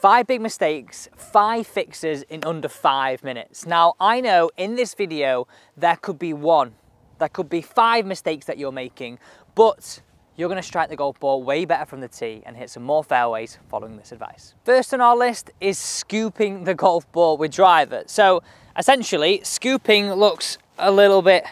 5 big mistakes, 5 fixes in under 5 minutes. Now, I know in this video, there could be 1, there could be 5 mistakes that you're making, but you're going to strike the golf ball way better from the tee and hit some more fairways following this advice. First on our list is scooping the golf ball with driver. So essentially, scooping looks a little bit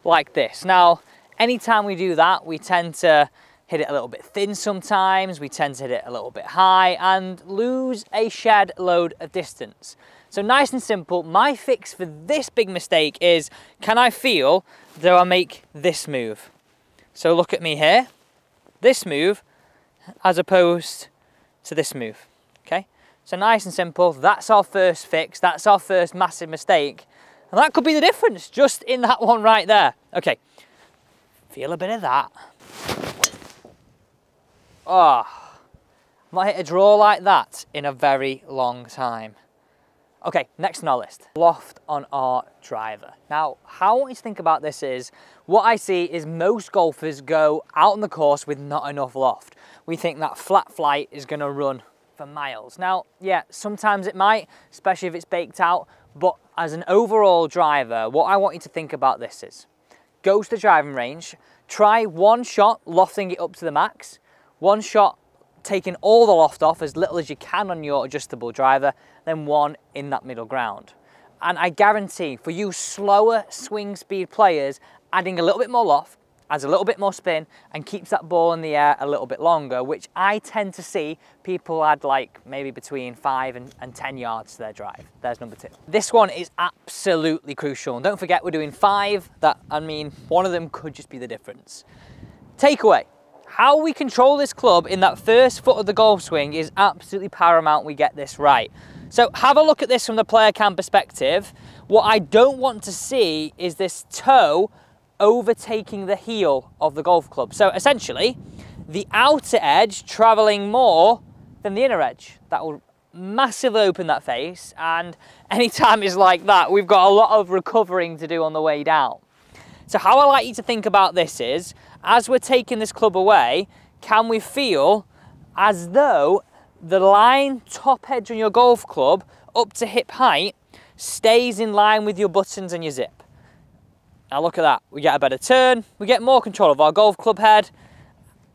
like this. Now, anytime we do that, we tend to hit it a little bit thin sometimes, we tend to hit it a little bit high and lose a shed load of distance. So nice and simple, my fix for this big mistake is, can I feel that I make this move? So look at me here, this move, as opposed to this move, okay? So nice and simple, that's our first fix, that's our first massive mistake. And that could be the difference, just in that one right there. Okay, feel a bit of that. Oh, I've not hit a draw like that in a very long time. Okay, next on our list, loft on our driver. Now, how I want you to think about this is, what I see is most golfers go out on the course with not enough loft. We think that flat flight is gonna run for miles. Now, yeah, sometimes it might, especially if it's baked out, but as an overall driver, what I want you to think about this is, go to the driving range, try one shot lofting it up to the max, one shot taking all the loft off as little as you can on your adjustable driver, then one in that middle ground. And I guarantee for you slower swing speed players, adding a little bit more loft, adds a little bit more spin and keeps that ball in the air a little bit longer, which I tend to see people add like maybe between 5 and 10 yards to their drive. There's number 2. This one is absolutely crucial. And don't forget, we're doing 5. One of them could just be the difference. Takeaway. How we control this club in that first foot of the golf swing is absolutely paramount we get this right. So have a look at this from the player cam perspective. What I don't want to see is this toe overtaking the heel of the golf club. So essentially, the outer edge traveling more than the inner edge. That will massively open that face, and anytime it's like that, we've got a lot of recovering to do on the way down. So how I like you to think about this is, as we're taking this club away, can we feel as though the line top edge on your golf club up to hip height stays in line with your buttons and your zip? Now look at that, we get a better turn, we get more control of our golf club head,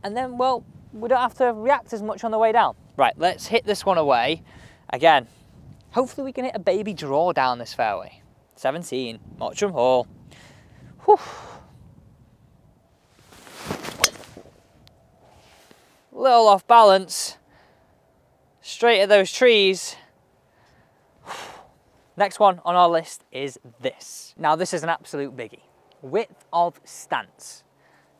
and then, well, we don't have to react as much on the way down. Right, let's hit this one away. Again, hopefully we can hit a baby draw down this fairway. 17, Mottram Hall. Whew. Little off balance, straight at those trees. Next one on our list is this. Now this is an absolute biggie. Width of stance.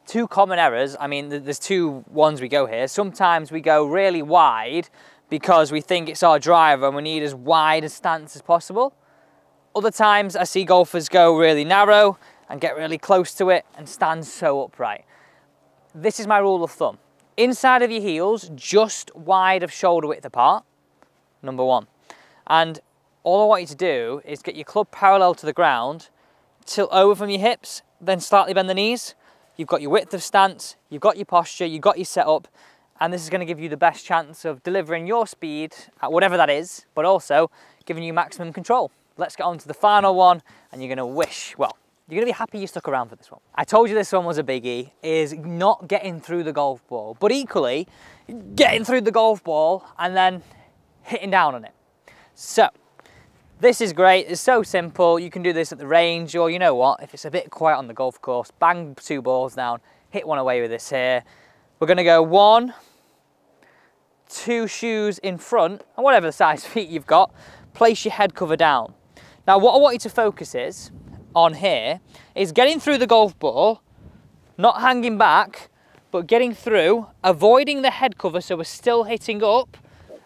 2 common errors. I mean, there's 2 ones we go here. Sometimes we go really wide because we think it's our driver and we need as wide a stance as possible. Other times I see golfers go really narrow and get really close to it and stand so upright. This is my rule of thumb. Inside of your heels, just wide of shoulder width apart, number 1. And all I want you to do is get your club parallel to the ground, tilt over from your hips, then slightly bend the knees. You've got your width of stance, you've got your posture, you've got your setup, and this is going to give you the best chance of delivering your speed at whatever that is, but also giving you maximum control. Let's get on to the final one, and you're going to wish, well, you're going to be happy you stuck around for this one. I told you this one was a biggie, is not getting through the golf ball, but equally, getting through the golf ball and then hitting down on it. So, this is great, it's so simple. You can do this at the range, or you know what, if it's a bit quiet on the golf course, bang 2 balls down, hit one away with this here. We're going to go 1, 2 shoes in front, and whatever the size feet you've got, place your head cover down. Now what I want you to focus is, on here, is getting through the golf ball, not hanging back, but getting through, avoiding the head cover so we're still hitting up,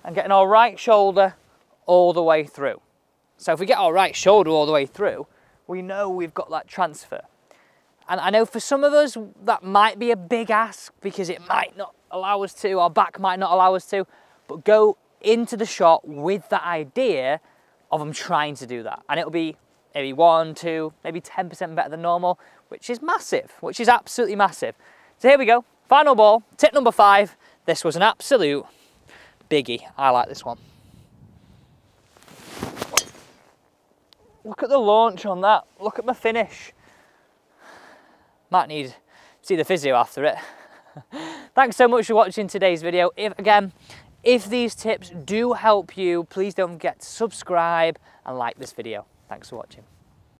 and getting our right shoulder all the way through. So if we get our right shoulder all the way through, we know we've got that transfer. And I know for some of us, that might be a big ask because it might not allow us to, our back might not allow us to, but go into the shot with the idea of I'm trying to do that. And it'll be maybe 1, 2, maybe 10% better than normal, which is massive, which is absolutely massive. So here we go, final ball, tip number 5. This was an absolute biggie. I like this one. Look at the launch on that. Look at my finish. Might need to see the physio after it. Thanks so much for watching today's video. If these tips do help you, please don't forget to subscribe and like this video. Thanks for watching.